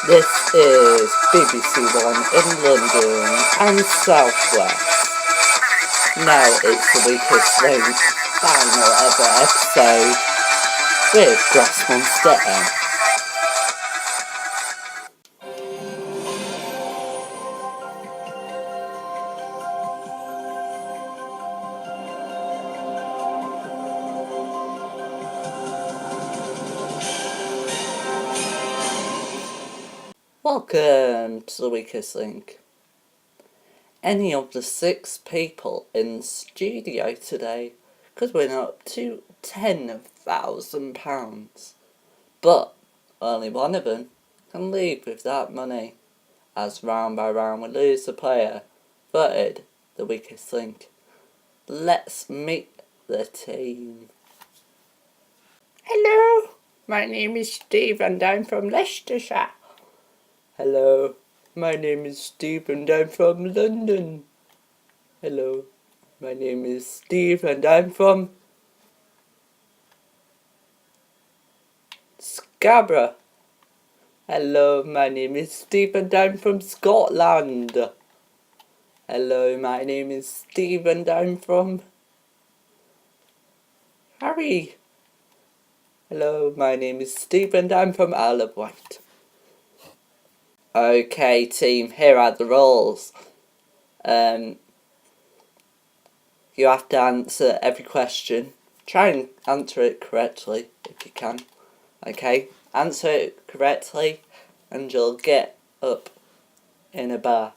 This is BBC One in London and Southwest. Now it's the weakest link, final ever episode with Grass Monster M. Welcome to the weakest link. Any of the 6 people in the studio today could win up to £10,000. But only one of them can leave with that money, as round by round we lose the player voted the weakest link. Let's meet the team. Hello, my name is Steve and I'm from Leicestershire. Hello, my name is Steve and I'm from London. Hello, my name is Steve and I'm from Scarborough. Hello, my name is Steve and I'm from Scotland. Hello, my name is Steve and I'm from Harry. Hello, my name is Steve and I'm from Isle of Wight. Okay, team, here are the rules. You have to answer every question. Try and answer it correctly if you can. Okay, answer it correctly and you'll get up in a bar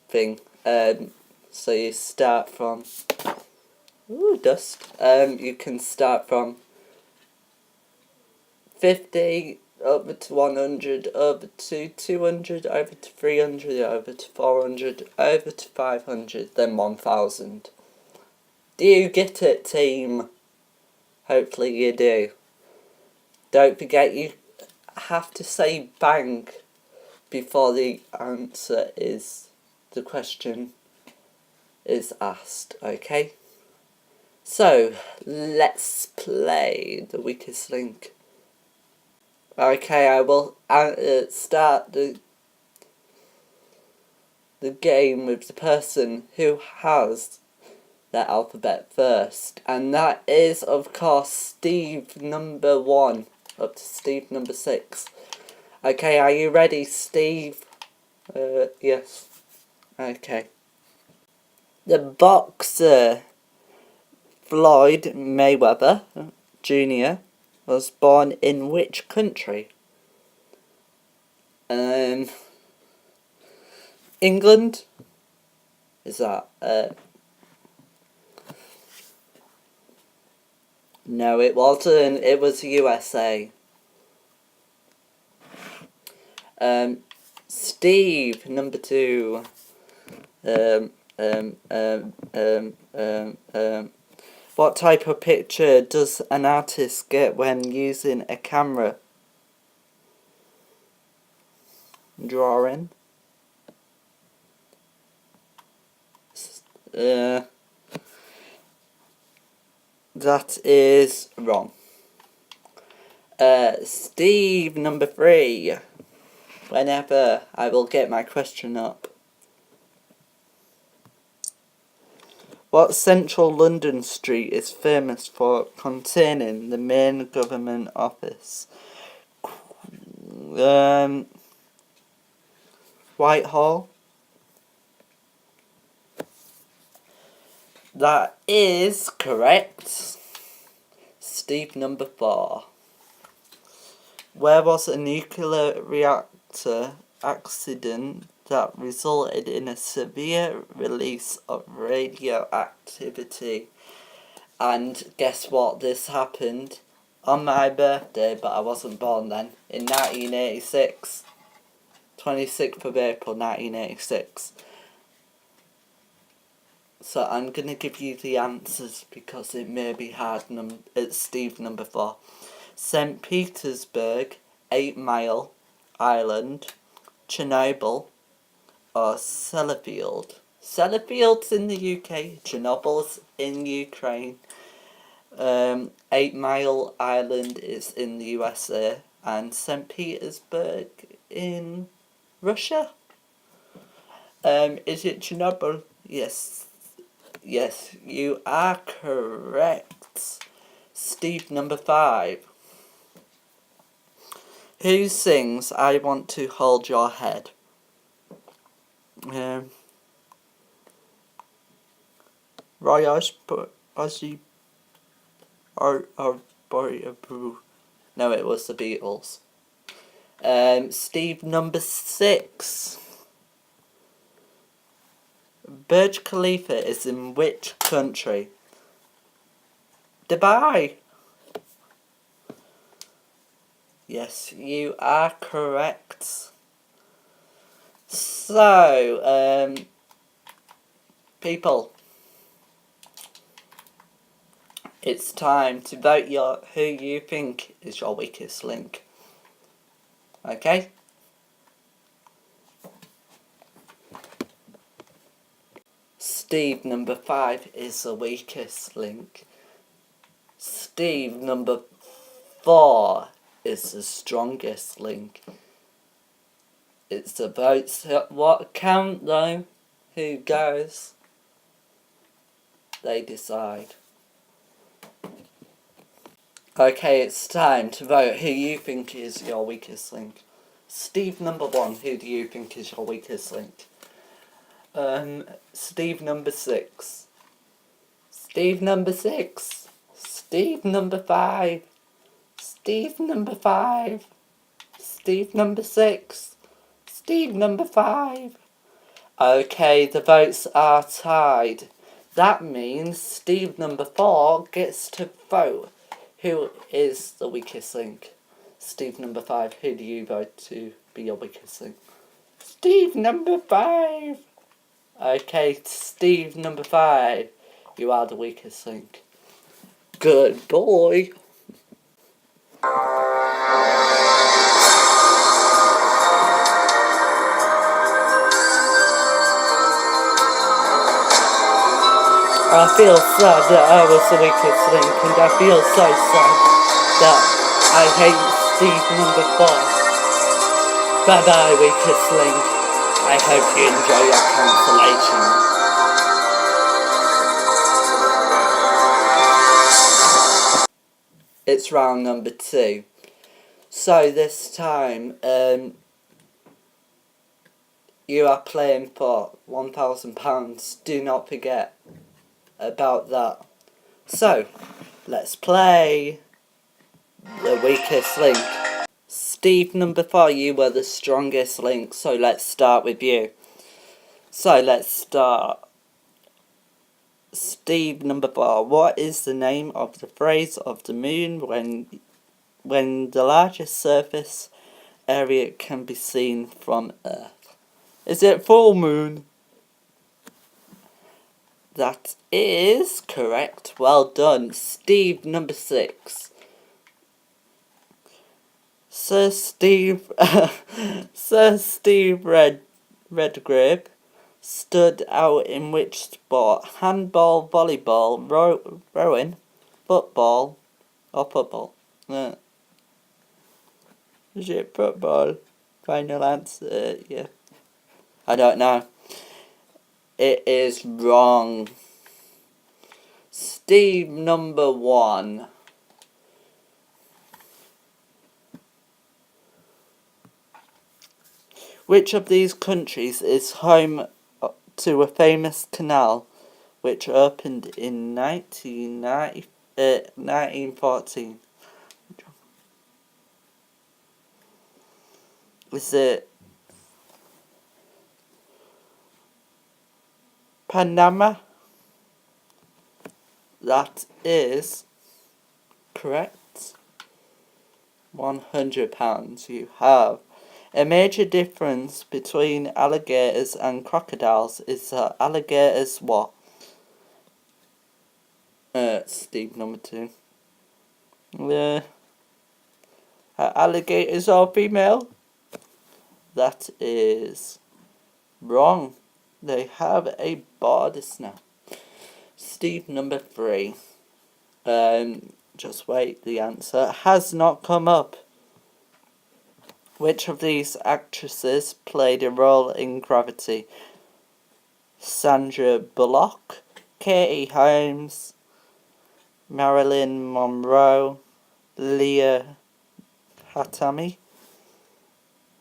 thing. So you start from... Ooh, dust. You can start from 50 over to 100, over to 200, over to 300, over to 400, over to 500, then 1000. Do you get it, team? Hopefully you do. Don't forget you have to say bang before the question is asked, okay? So, let's play the weakest link. Okay, I will start the game with the person who has the alphabet first, and that is, of course, Steve number 1 up to Steve number 6. Okay, are you ready, Steve? Yes. Okay. The boxer Floyd Mayweather Jr. was born in which country? England? Is that, No, it wasn't. It was USA. Steve, number 2. What type of picture does an artist get when using a camera? Drawing. That is wrong. Steve, number 3. Whenever I will get my question up. What central London street is famous for containing the main government office? Whitehall? That is correct. Steve, number 4. Where was a nuclear reactor accident that resulted in a severe release of radioactivity? And guess what? This happened on my birthday, but I wasn't born then, in 1986. 26th of April 1986. So I'm going to give you the answers because it may be hard. It's Steve, number 4. St. Petersburg, 8 Mile Island, Chernobyl, or Sellafield. Sellafield's in the UK, Chernobyl's in Ukraine, 8 Mile Island is in the USA, and St. Petersburg in Russia? Is it Chernobyl? Yes. Yes, you are correct. Steve, number 5. Who sings I Want to Hold Your Head? Roy Ozzy or no, it was the Beatles. Steve, number 6. Burj Khalifa is in which country? Dubai. Yes, you are correct. So, people, it's time to vote who you think is your weakest link. Okay? Steve, number 5 is the weakest link. Steve, number 4 is the strongest link. It's the votes what count though. Who goes? They decide. Okay, it's time to vote who you think is your weakest link. Steve, number 1, who do you think is your weakest link? Steve, number 6. Steve, number 6. Steve, number 5. Steve, number 5. Steve, number 6. Steve, number 5. Okay, the votes are tied. That means Steve, number 4, gets to vote who is the weakest link. Steve, number 5, who do you vote to be your weakest link? Steve, number 5. Okay, Steve, number 5, you are the weakest link. Good boy. I feel sad that I was the weakest link, and I feel so sad that I hate Steve, number 4. Bye bye, weakest link. I hope you enjoy your cancellation. It's round number 2. So this time, you are playing for £1,000. Do not forget about that. So, let's play the weakest link. Steve, number 4, you were the strongest link, so let's start with you. So, let's start. Steve, number 4, what is the name of the phase of the moon when the largest surface area can be seen from Earth? Is it full moon? That is correct. Well done. Steve, number 6. Sir Steve Redgrave stood out in which sport? Handball, volleyball, rowing, football, or football? Is it football? Final answer, yeah. I don't know. It is wrong. Steve, number 1. Which of these countries is home to a famous canal which opened in 1914? Is it Panama? That is correct. £100 you have. A major difference between alligators and crocodiles is that alligators what? Steve, number 2. Alligators are female? That is wrong. They have a bodice now. Steve, number 3. Just wait, the answer has not come up. Which of these actresses played a role in Gravity? Sandra Bullock, Katie Holmes, Marilyn Monroe, Leah Hatami.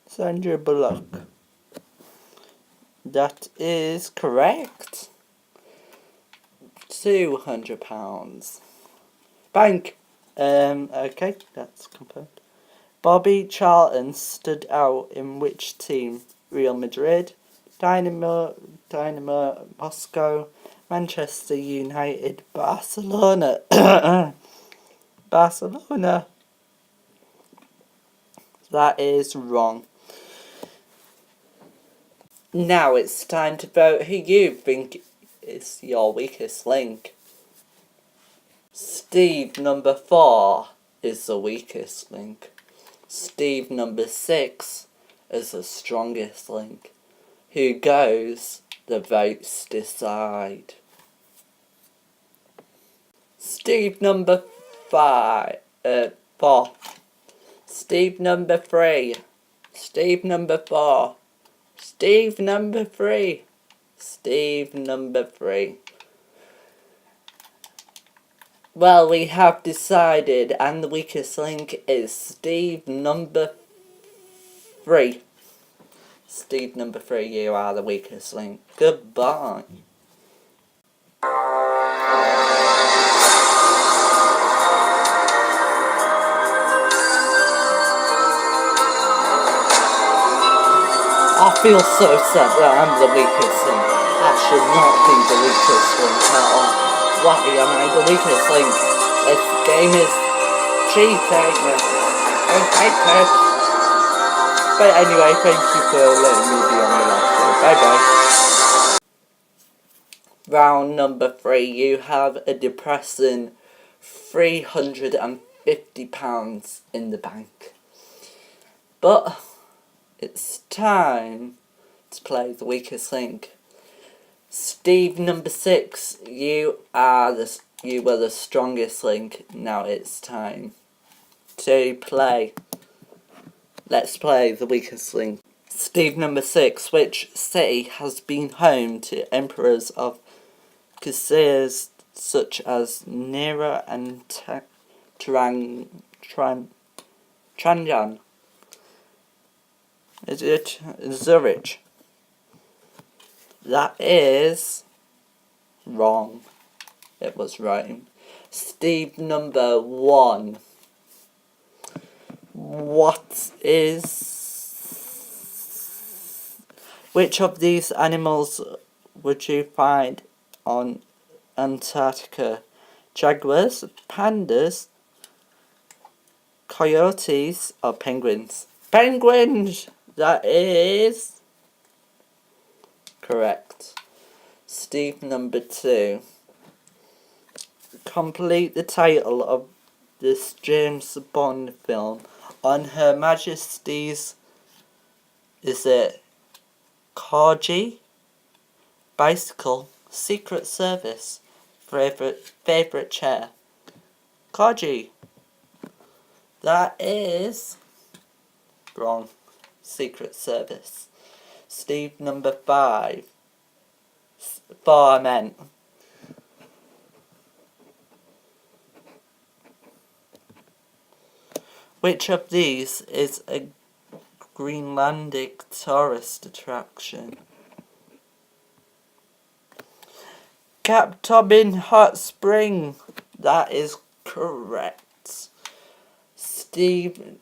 Sandra Bullock. That is correct. £200. Bank. Okay, that's confirmed. Bobby Charlton stood out in which team? Real Madrid, Dynamo Moscow, Manchester United, Barcelona. Barcelona. That is wrong. Now it's time to vote who you think is your weakest link. Steve number 4 is the weakest link. Steve number 6 is the strongest link. Who goes? The votes decide. Steve number 4. Steve number 3. Steve number 4. Steve number 3. Steve number 3. Well, we have decided, and the weakest link is Steve number 3. Steve number 3, you are the weakest link. Goodbye. I feel so sad that I'm the weakest link. I should not be the weakest link at all. Why am I the weakest link? This game is cheating. I hate it. But anyway, thank you for letting me be on the last show. Bye bye. Round number 3, you have a depressing £350 in the bank. But it's time to play the weakest link. Steve number 6, you were the strongest link. Now it's time to play. Let's play the weakest link. Steve number 6, which city has been home to emperors of Caesars such as Nero and Trajan? Is it Zurich? That is wrong. It was right. Steve number 1. Which of these animals would you find on Antarctica? Jaguars, pandas, coyotes, or penguins? Penguins! That is correct. Steve number 2. Complete the title of this James Bond film. On Her Majesty's, is it Corgi, bicycle, Secret Service, favorite chair? Corgi. That is wrong. Secret Service. Steve number 5. 4 I meant. Which of these is a Greenlandic tourist attraction? Cap Tobin Hot Spring. That is correct. Steve,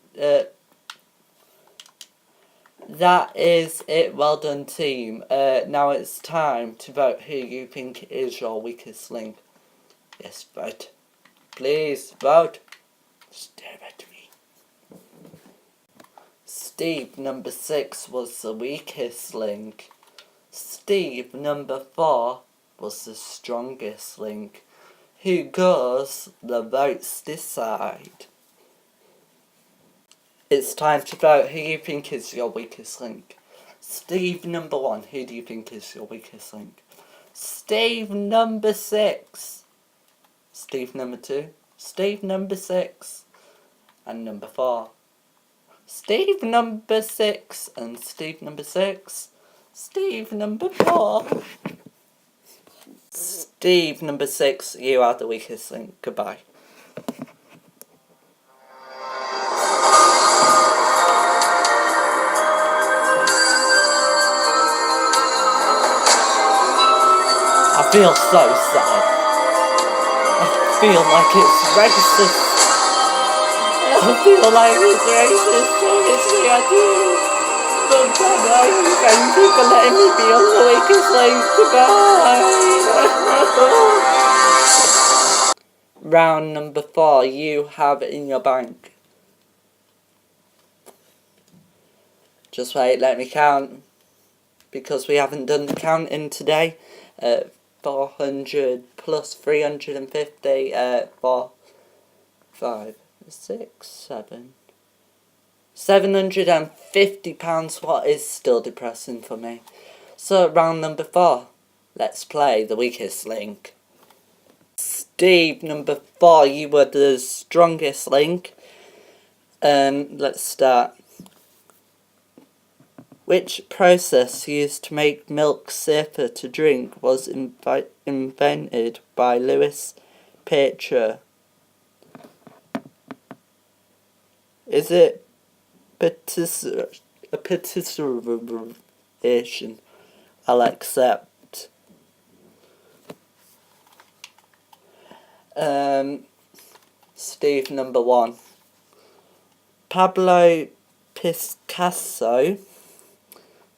that is it. Well done, team. Now it's time to vote who you think is your weakest link. Yes, vote. Please vote. Stare at me. Steve number 6 was the weakest link. Steve number 4 was the strongest link. Who goes? The votes decide. It's time to vote who you think is your weakest link. Steve number 1, who do you think is your weakest link? Steve number 6. Steve number 2. Steve number 6. And number 4. Steve number 6 and Steve number 6. Steve number 4. Steve number 6, you are the weakest link. Goodbye. I feel so sad. I feel like it's racist. I feel like it's racist, honestly I do. But thank you for letting me be on the weakest link. Goodbye. Round number 4, you have in your bank. Just wait, let me count. Because we haven't done the counting today. 400 plus 350, 4, 5, 6, 7. £750, what is still depressing for me. So round number 4, let's play the weakest link. Steve number 4, you were the strongest link. Let's start. Which process used to make milk safer to drink was invented by Louis Pasteur? Is it patisserization? I'll accept. Steve number 1. Pablo Picasso,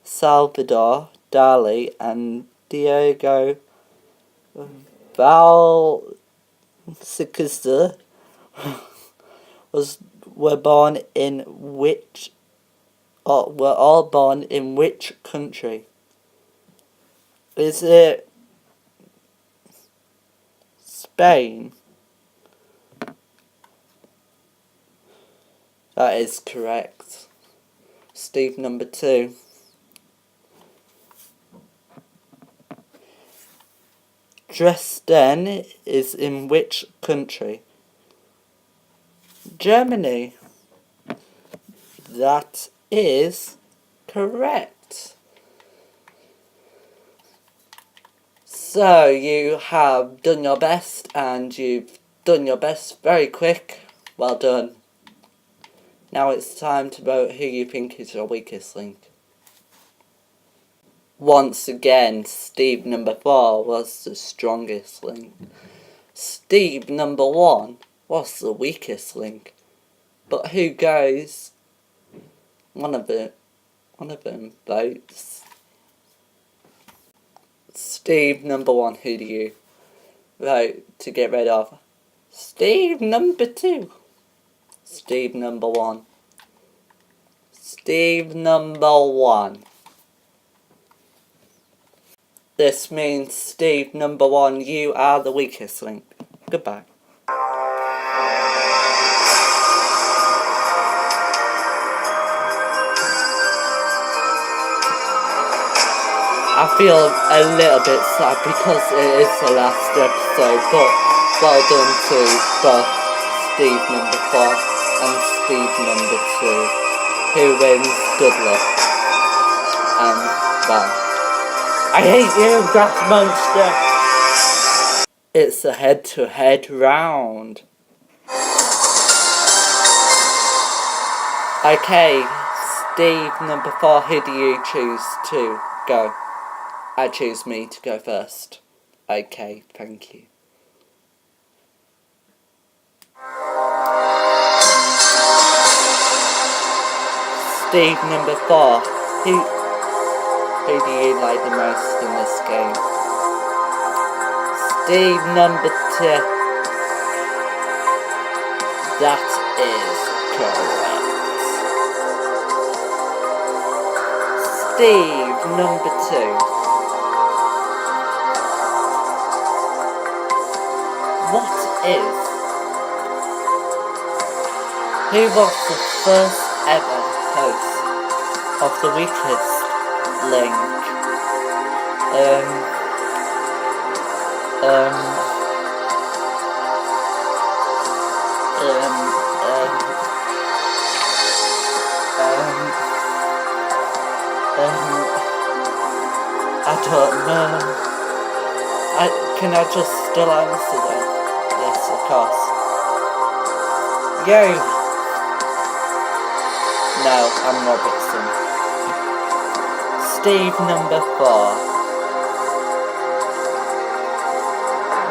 Salvador Dali and Diego Valcicasa were born in which were all born in which country? Is it Spain? That is correct. Steve number 2. Dresden is in which country? Germany. That is correct. So you have done your best, and you've done your best very quick. Well done. Now it's time to vote who you think is your weakest link. Once again, Steve number 4 was the strongest link. Steve number 1 was the weakest link. But who goes? One of them votes. Steve number 1, who do you vote to get rid of? Steve number 2. Steve number 1. Steve number 1. This means Steve number 1, you are the weakest link. Goodbye. I feel a little bit sad because it is the last episode, but well done to both Steve number 4 and Steve number 2, who wins good luck. Well, I hate you, grass monster! It's a head-to-head round. Okay, Steve number 4, who do you choose to go? I choose me to go first. Okay, thank you. Steve number 4, who do you like the most in this game? Steve number 2. That is correct. Steve number 2. What is? Who was the first ever host of the weakest link? don't know. Can I just still answer them? Yes, of course. You! No, I'm Robertson. Steve number 4.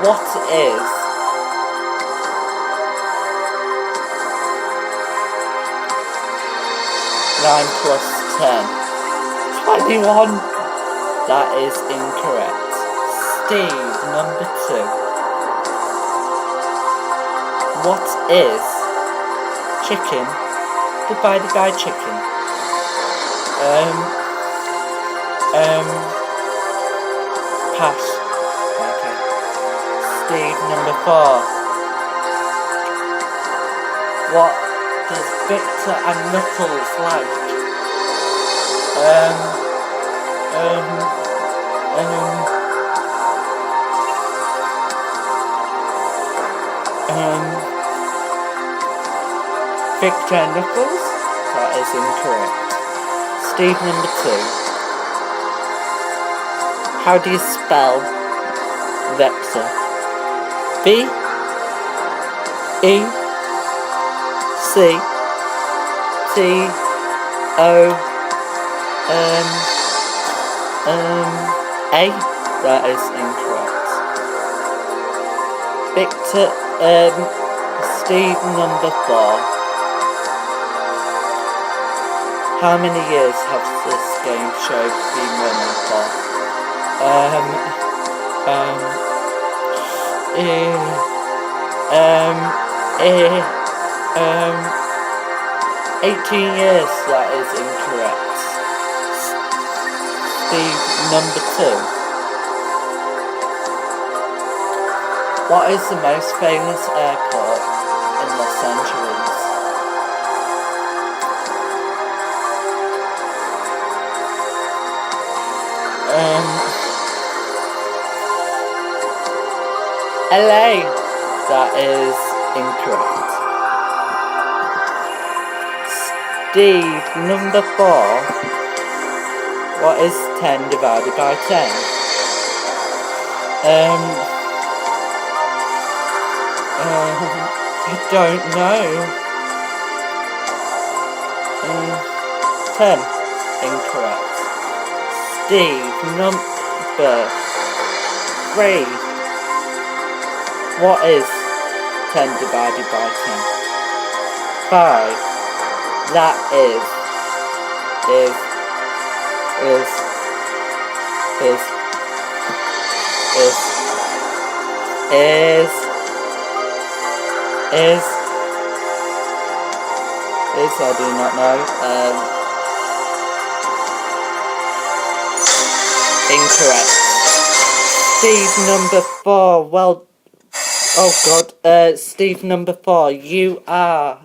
What is 9 plus 10? 21! That is incorrect. Steve number 2. What is chicken divided by chicken? Pass. Okay. Steve number 4. What does Victor and Knuckles like? Victor and Knuckles? That is incorrect. Steve number 2. How do you spell Vexor? V E C T O A? That is incorrect. Victor, Steve number 4. How many years has this game show been running for? 18 years, that is incorrect. Steve number 2. What is the most famous airport in Los Angeles? LA. That is incorrect. Steve number 4. What is 10 divided by 10? I don't know. 10. Incorrect. Steve number 3. What is 10 divided by 10? 5. That is I do not know. Incorrect. Steve number 4. Well, oh god. Steve number 4. You are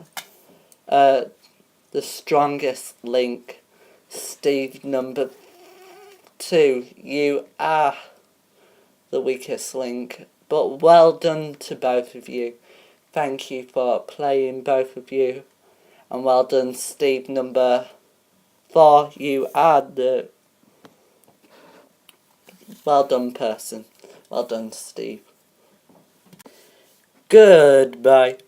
the strongest link. Steve number 2. You are the weakest link. But well done to both of you. Thank you for playing, both of you. And well done, Steve number 4. You are the well done person. Well done, Steve. Goodbye.